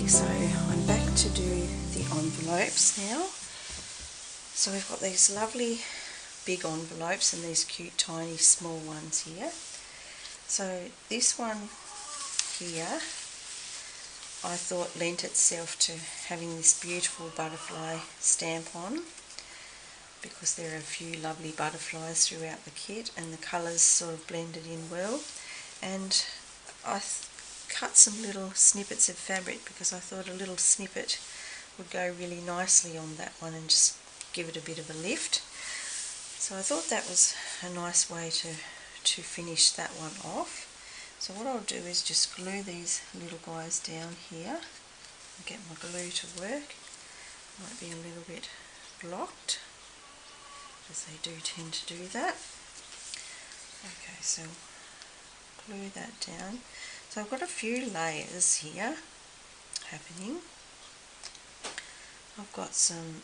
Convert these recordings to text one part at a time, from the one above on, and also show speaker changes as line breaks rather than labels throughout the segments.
Okay, so I'm back to do the envelopes now. So we've got these lovely big envelopes and these cute tiny small ones here. So this one here I thought lent itself to having this beautiful butterfly stamp on, because there are a few lovely butterflies throughout the kit and the colours sort of blended in well. And I cut some little snippets of fabric because I thought a little snippet would go really nicely on that one and just give it a bit of a lift. So I thought that was a nice way to finish that one off. So what I'll do is just glue these little guys down here and get my glue to work. Might be a little bit blocked, as they do tend to do that. Okay, so glue that down. So I've got a few layers here happening. I've got some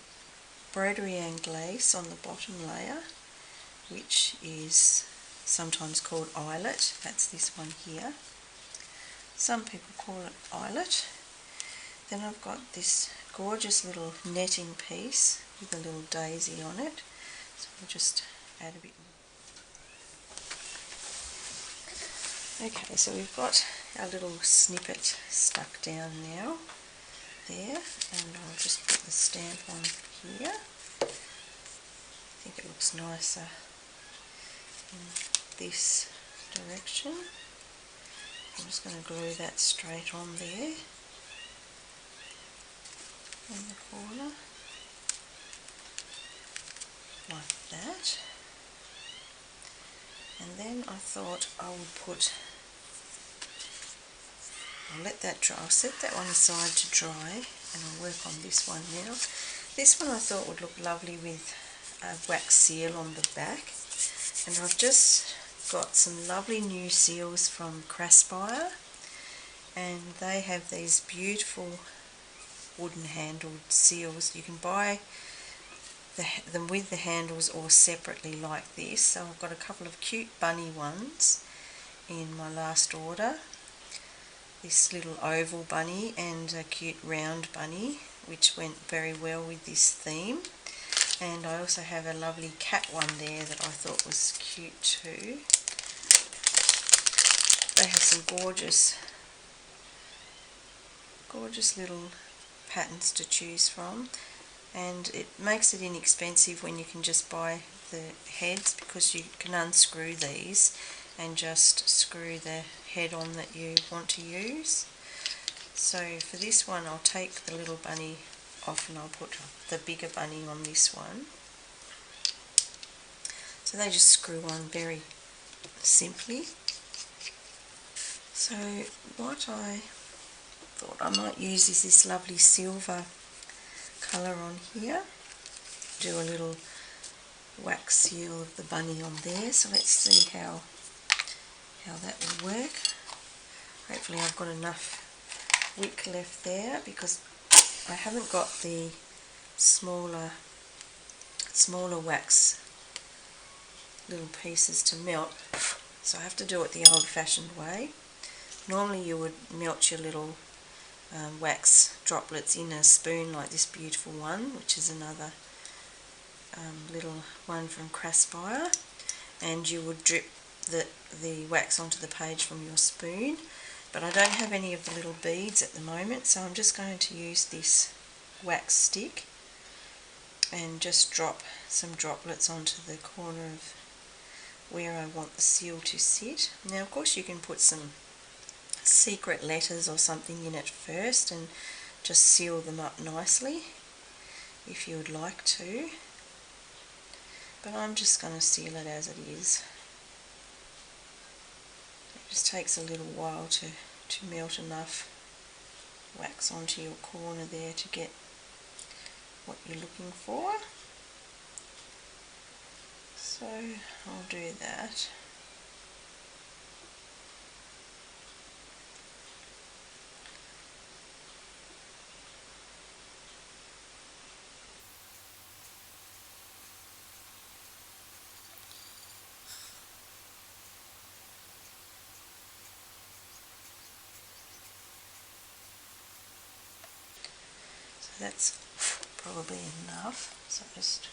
broderie anglaise on the bottom layer, which is sometimes called eyelet. That's this one here. Some people call it eyelet. Then I've got this gorgeous little netting piece with a little daisy on it. So I'll just add a bit more. Okay, so we've got our little snippet stuck down now there, and I'll just put the stamp on here. I think it looks nicer in this direction. I'm just going to glue that straight on there in the corner, like that. And then I thought I would I'll let that dry. I'll set that one aside to dry, and I'll work on this one now. This one I thought would look lovely with a wax seal on the back, and I've just got some lovely new seals from Craspire, and they have these beautiful wooden handled seals. You can buy them with the handles or separately like this. So I've got a couple of cute bunny ones in my last order. This little oval bunny and a cute round bunny, which went very well with this theme. And I also have a lovely cat one there that I thought was cute too. They have some gorgeous little patterns to choose from, and it makes it inexpensive when you can just buy the heads, because you can unscrew these and just screw the head on that you want to use. So for this one I'll take the little bunny off and I'll put the bigger bunny on this one. So they just screw on very simply. So what I thought I might use is this lovely silver colour on here. Do a little wax seal of the bunny on there. So let's see how that will work. Hopefully I've got enough wick left there, because I haven't got the smaller wax little pieces to melt, so I have to do it the old-fashioned way. Normally you would melt your little wax droplets in a spoon like this beautiful one, which is another little one from Craspire, and you would drip the wax onto the page from your spoon. But I don't have any of the little beads at the moment, so I'm just going to use this wax stick and just drop some droplets onto the corner of where I want the seal to sit. Now of course you can put some secret letters or something in it first and just seal them up nicely if you would like to, but I'm just going to seal it as it is. It just takes a little while to melt enough wax onto your corner there to get what you're looking for. So I'll do that. that's probably enough. So just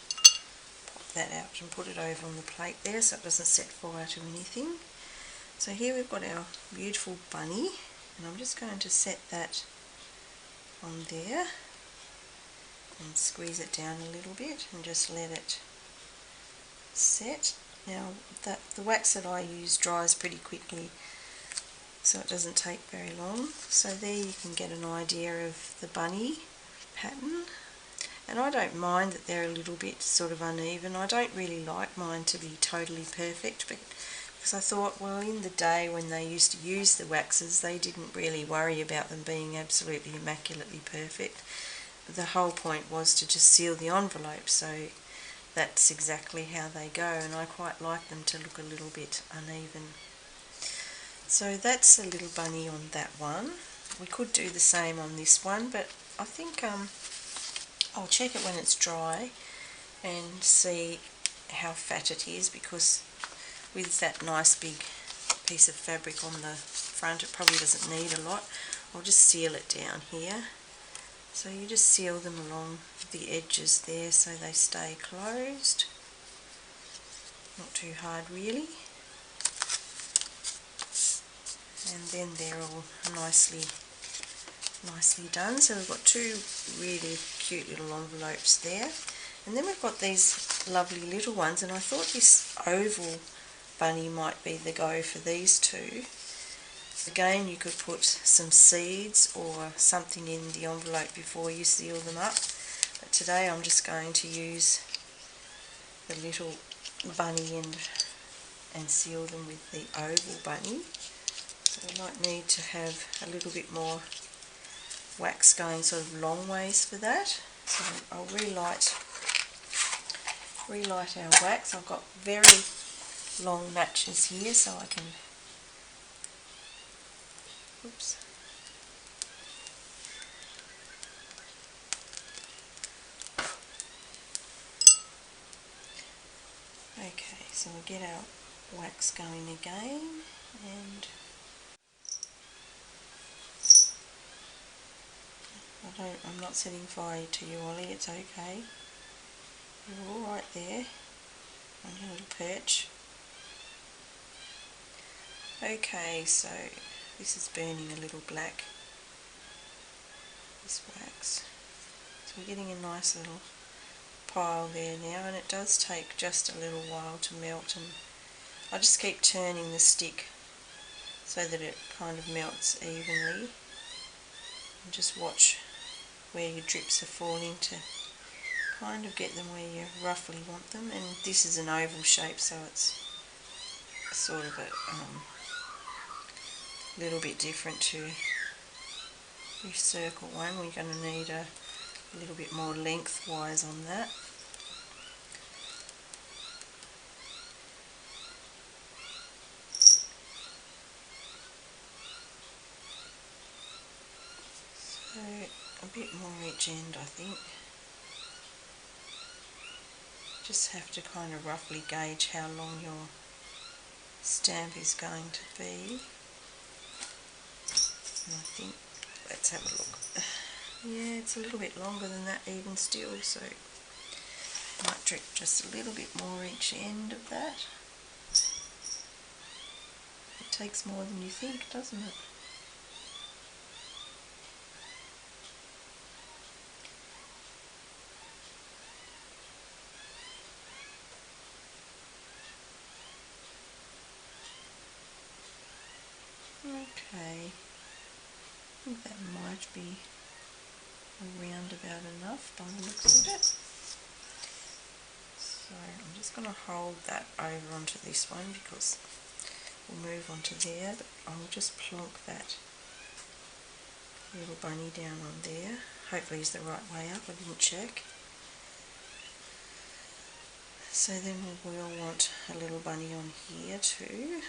pop that out and put it over on the plate there so it doesn't set fire to anything. So here we've got our beautiful bunny, and I'm just going to set that on there and squeeze it down a little bit and just let it set. Now the wax that I use dries pretty quickly, so it doesn't take very long. So there you can get an idea of the bunny pattern. And I don't mind that they're a little bit sort of uneven. I don't really like mine to be totally perfect, but because I thought, well, in the day when they used to use the waxes, they didn't really worry about them being absolutely immaculately perfect. The whole point was to just seal the envelope, so that's exactly how they go, and I quite like them to look a little bit uneven. So that's a little bunny on that one. We could do the same on this one, but I think I'll check it when it's dry and see how fat it is, because with that nice big piece of fabric on the front it probably doesn't need a lot. I'll just seal it down here. So you just seal them along the edges there so they stay closed. Not too hard really. And then they're all nicely done. So we've got two really cute little envelopes there. And then we've got these lovely little ones, and I thought this oval bunny might be the go for these two. Again, you could put some seeds or something in the envelope before you seal them up, but today I'm just going to use the little bunny and seal them with the oval bunny. So I might need to have a little bit more wax going sort of long ways for that. So I'll relight our wax. I've got very long matches here, so I can, oops, okay, so we'll get our wax going again, and I'm not setting fire to you, Ollie, it's okay. You're all right there on your little perch. Okay, so this is burning a little black, this wax. So we're getting a nice little pile there now, and it does take just a little while to melt, and I just keep turning the stick so that it kind of melts evenly, and just watch where your drips are falling to kind of get them where you roughly want them. And this is an oval shape, so it's sort of a little bit different to your circle one. We're going to need a little bit more lengthwise on that. So a bit more each end, I think. Just have to kind of roughly gauge how long your stamp is going to be. And I think, let's have a look. Yeah, it's a little bit longer than that even still, so might drip just a little bit more each end of that. It takes more than you think, doesn't it? Okay, I think that might be around about enough by the looks of it. So I'm just going to hold that over onto this one because we'll move on to there, but I'll just plonk that little bunny down on there. Hopefully it's the right way up, I didn't check. So then we will want a little bunny on here too.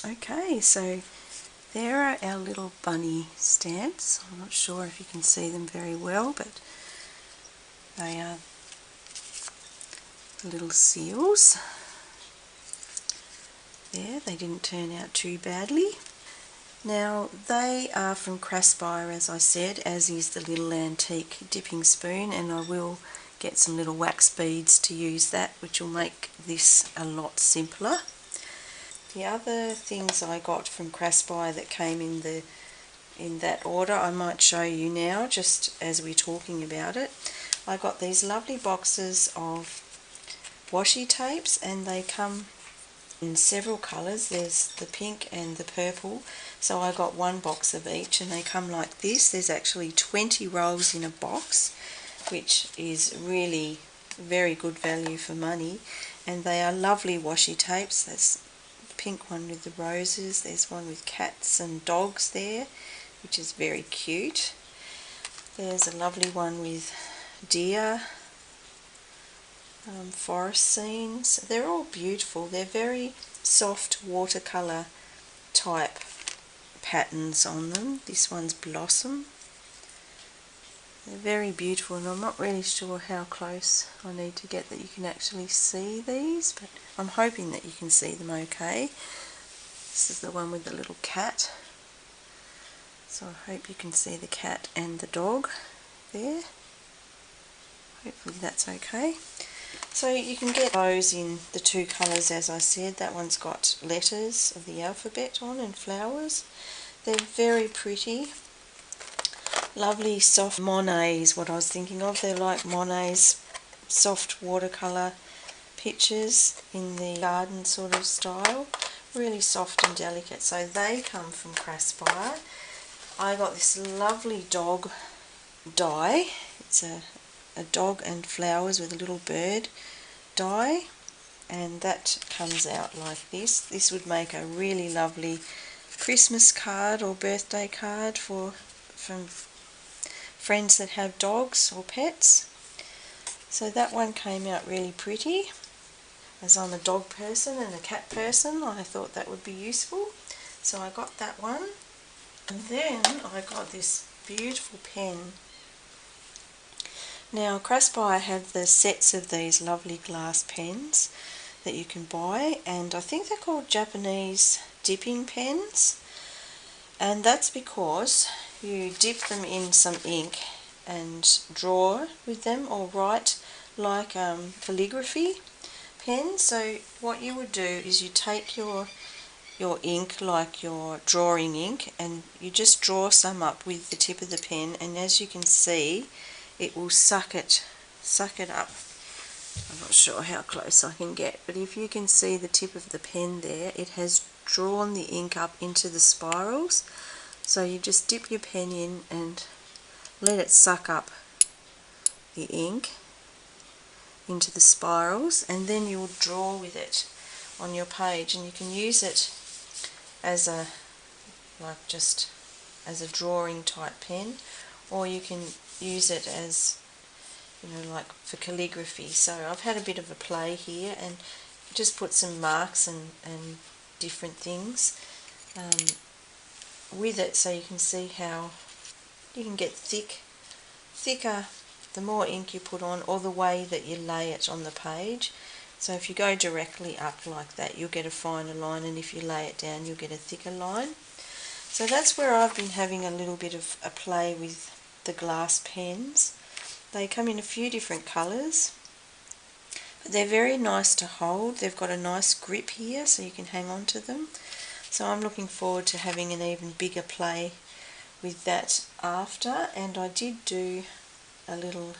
Okay, so there are our little bunny stamps. I'm not sure if you can see them very well, but they are little seals. There, they didn't turn out too badly. Now, they are from Craspire, as I said, as is the little antique dipping spoon, and I will get some little wax beads to use that, which will make this a lot simpler. The other things I got from Craspire that came in that order, I might show you now, just as we're talking about it. I got these lovely boxes of washi tapes, and they come in several colours. There's the pink and the purple, so I got one box of each, and they come like this. There's actually 20 rolls in a box, which is really very good value for money, and they are lovely washi tapes. There's the pink one with the roses, there's one with cats and dogs there, which is very cute. There's a lovely one with deer, forest scenes. They're all beautiful. They're very soft watercolour type patterns on them. This one's blossom. They're very beautiful, and I'm not really sure how close I need to get that you can actually see these, but I'm hoping that you can see them okay. This is the one with the little cat, so I hope you can see the cat and the dog there. Hopefully that's okay. So you can get those in the two colours, as I said. That one's got letters of the alphabet on and flowers. They're very pretty. Lovely soft Monet is what I was thinking of. They're like Monet's soft watercolour pictures in the garden sort of style. Really soft and delicate. So they come from Craspire. I got this lovely dog die. It's a dog and flowers with a little bird die, and that comes out like this. This would make a really lovely Christmas card or birthday card from friends that have dogs or pets. So that one came out really pretty. As I'm a dog person and a cat person, I thought that would be useful. So I got that one. And then I got this beautiful pen. Now, Craspire have the sets of these lovely glass pens that you can buy, and I think they're called Japanese dipping pens, and that's because you dip them in some ink and draw with them or write like calligraphy pens. So what you would do is you take your ink, like your drawing ink, and you just draw some up with the tip of the pen, and as you can see, it will suck it up. I'm not sure how close I can get, but if you can see the tip of the pen there, it has drawn the ink up into the spirals. So you just dip your pen in and let it suck up the ink into the spirals, and then you'll draw with it on your page, and you can use it as a just as a drawing type pen, or you can use it as, like for calligraphy. So I've had a bit of a play here and just put some marks and different things with it, so you can see how you can get thicker the more ink you put on, or the way that you lay it on the page. So if you go directly up like that, you'll get a finer line, and if you lay it down, you'll get a thicker line. So that's where I've been having a little bit of a play with the glass pens. They come in a few different colours, but they're very nice to hold. They've got a nice grip here, so you can hang on to them. So I'm looking forward to having an even bigger play with that after. And I did do a little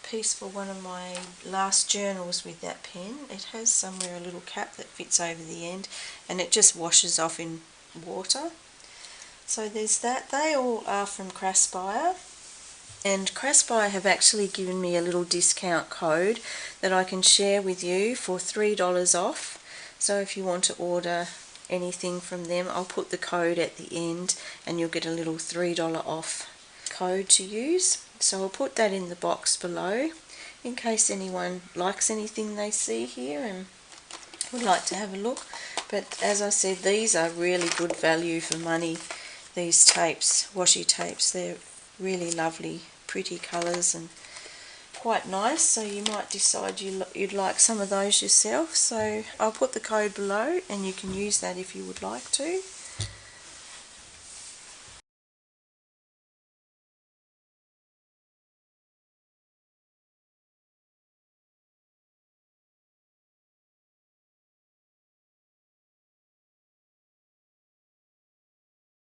piece for one of my last journals with that pen. It has somewhere a little cap that fits over the end, and it just washes off in water. So there's that. They all are from Craspire, and Craspire have actually given me a little discount code that I can share with you for $3 off. So if you want to order anything from them, I'll put the code at the end, and you'll get a little $3 off code to use. So I'll put that in the box below, in case anyone likes anything they see here and would like to have a look. But as I said, these are really good value for money, these tapes, washi tapes. They're really lovely, pretty colours and quite nice, so you might decide you'd like some of those yourself. So I'll put the code below and you can use that if you would like to.